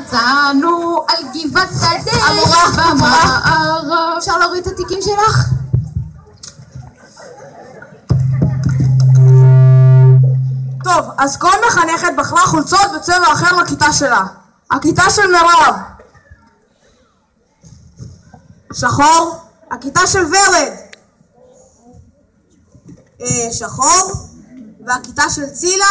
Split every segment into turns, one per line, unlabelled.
מצאנו על גבעת הדרך במערב.
אפשר להוריד את התיקים שלך?
טוב, אז כל מחנכת בחרה חולצות בצבע אחר לכיתה שלה. הכיתה של מירב שחור, הכיתה של ורד שחור, והכיתה של צילה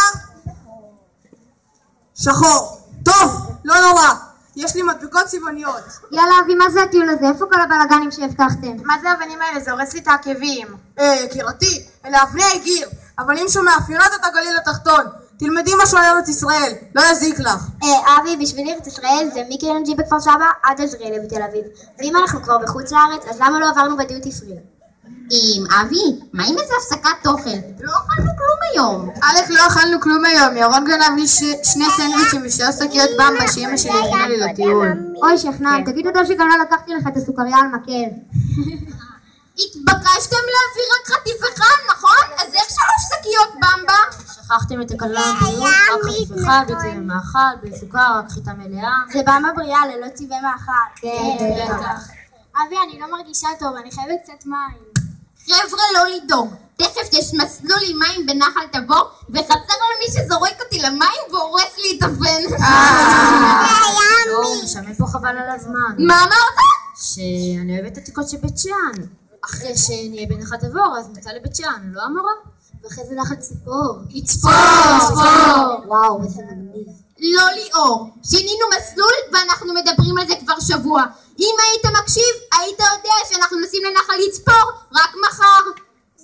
שחור. טוב, לא נורא, יש לי מדבקות צבעוניות.
יאללה אבי, מה זה הטיול הזה? איפה כל הבלגנים שהבטחתם?
מה זה האבנים האלה? זה הורס לי את העקבים.
יקירתי, אלה אבני הגיר, אבנים שמאפיינות את הגליל התחתון. תלמדי משהו על ארץ ישראל, לא יזיק לך.
אבי, בשביל ארץ ישראל זה מקרנג'י בכפר סבא עד עזריאלי בתל אביב. ואם אנחנו כבר בחוץ לארץ, אז למה לא עברנו בדיוטי פרי?
אבי, מה עם איזה הפסקת אוכל? לא אכלנו כלום היום.
לא אכלנו כלום היום. ירון גנב לי שני סנדוויצ'ים ושתי שקיות במבה שאמא שלי הכינה לי לטיול.
אוי שכנן, תגיד תודה שגם לא לקחתי לך את הסוכריה על מקל.
התבקשתם להביא רק חטיף אחד, נכון? אז איך 3 שקיות במבה?
שכחתם את הכללה בריאות, רק חטיף אחד, בלי צבעי מאכל, בלי סוכר, רק חיטה מלאה.
זה במבה בריאה ללא צבעי מאכל.
כן, בטח.
אבי, אני לא מרגישה טוב, אני חייבת קצת מים.
חבר'ה, לא לדאוג. תכף יש מסלול עם מים בנחל תבור, וחסר לו מי שזורק אותי למים והורס לי את הפן.
לא, משעמם פה חבל על הזמן.
מה אמרת?
שאני אוהבת את עתיקות של בית שאן. אחרי שנהיה בנחל תבור, אז נצא לבית שאן, לא המורה? ואחרי זה נחל ציפור.
יצפור!
וואו, איזה מגניב.
לא ליאור, שינינו מסלול ואנחנו מדברים על זה כבר שבוע. אם היית מקשיב, היית יודע שאנחנו נוסעים לנחל יצפור רק מחר.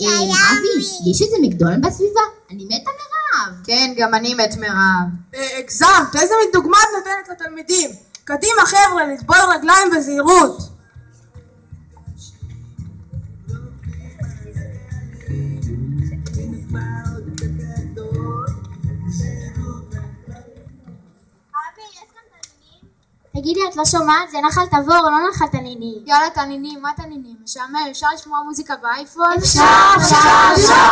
אבי, יש איזה מקדונלד בסביבה? אני מתה מרעב.
כן, גם אני מת מרעב.
הגזמת, איזה מין דוגמה את נותנת לתלמידים? קדימה חבר'ה, לטבול רגליים בזהירות.
תגידי, את לא שומעת? זה נחל תבור, לא נחל תנינים.
יאללה תנינים, מה תנינים? משעמם, אפשר לשמוע מוזיקה באייפון?
אפשר.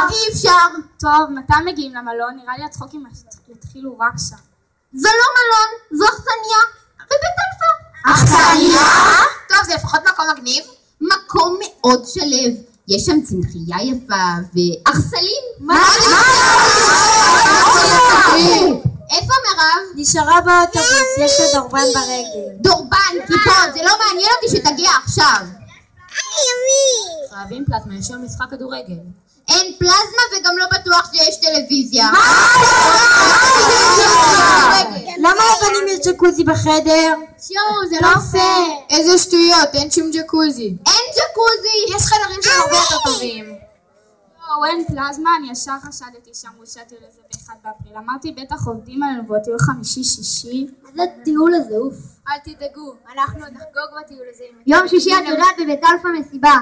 אי אפשר.
טוב, מתי מגיעים למלון? נראה לי הצחוקים יתחילו רק שם.
זה לא מלון, זו אכסניה. בבית אלפא.
אכסניה? טוב, זה לפחות מקום מגניב.
מקום מאוד שלב. יש שם צמחייה יפה ואכסלים.
מה?
איפה מירב?
נשארה באוטובוס, יש לה דורבן ברגל.
דורבן, כיפות, זה לא מעניין אותי שתגיע עכשיו.
חייבים פלזמה, יש היום משחק כדורגל.
אין פלזמה וגם לא בטוח שיש טלוויזיה.
למה לבנים יש ג'קוזי בחדר?
שואו, זה לא פייר.
איזה שטויות, אין שום ג'קוזי.
אין ג'קוזי.
יש חדרים שהם הרבה יותר טובים. לא, אין פלזמה, אני ישר חשדתי שאמרו שהטיול הזה ב1 באפריל. אמרתי, בטח עובדים עלינו בטיול חמישי-שישי.
מה זה הטיול הזה, אוף?
אל תדאגו, אנחנו עוד נחגוג בטיול הזה.
יום שישי את יודעת בבית אלפא מסיבה.